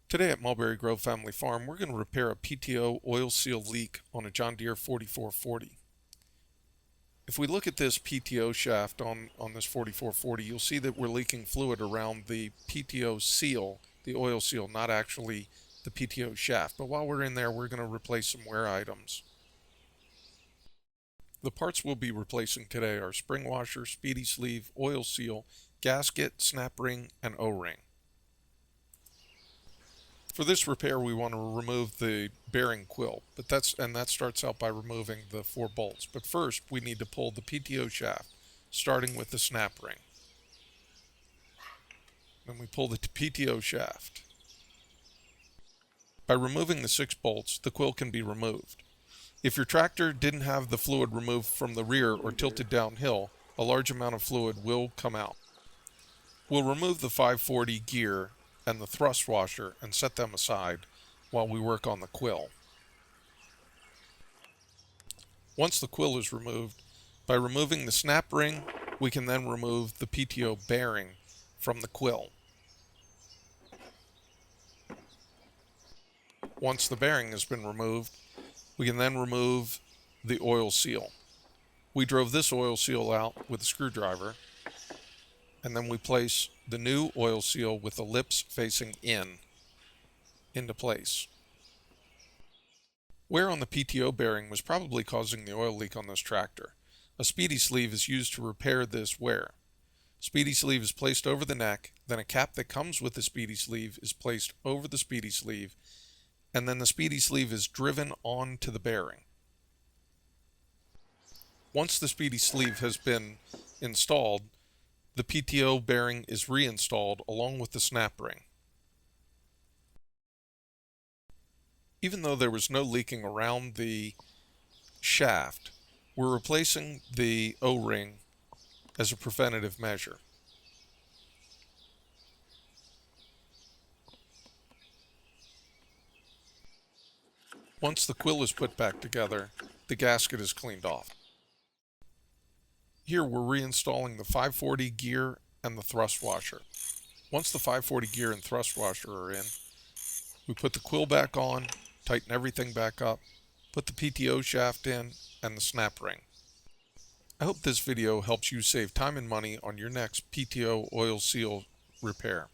Today at Mulberry Grove Family Farm, we're going to repair a PTO oil seal leak on a John Deere 4440. If we look at this PTO shaft on this 4440, you'll see that we're leaking fluid around the PTO seal, the oil seal, not actually the PTO shaft. But while we're in there, we're going to replace some wear items. The parts we'll be replacing today are spring washer, speedy sleeve, oil seal, gasket, snap ring, and O-ring. For this repair, we want to remove the bearing quill, that starts out by removing the 4 bolts. But first, we need to pull the PTO shaft, starting with the snap ring. Then we pull the PTO shaft. By removing the 6 bolts, the quill can be removed. If your tractor didn't have the fluid removed from the rear or tilted downhill, a large amount of fluid will come out. We'll remove the 540 gear and the thrust washer and set them aside while we work on the quill. Once the quill is removed, by removing the snap ring, we can then remove the PTO bearing from the quill. Once the bearing has been removed, we can then remove the oil seal. We drove this oil seal out with a screwdriver, and then we place the new oil seal with the lips facing into place. Wear on the PTO bearing was probably causing the oil leak on this tractor. A speedy sleeve is used to repair this wear. Speedy sleeve is placed over the neck, then a cap that comes with the speedy sleeve is placed over the speedy sleeve, and then the speedy sleeve is driven onto the bearing. Once the speedy sleeve has been installed, the PTO bearing is reinstalled along with the snap ring. Even though there was no leaking around the shaft, we're replacing the O-ring as a preventative measure. Once the quill is put back together, the gasket is cleaned off. Here we're reinstalling the 540 gear and the thrust washer. Once the 540 gear and thrust washer are in, we put the quill back on, tighten everything back up, put the PTO shaft in, and the snap ring. I hope this video helps you save time and money on your next PTO oil seal repair.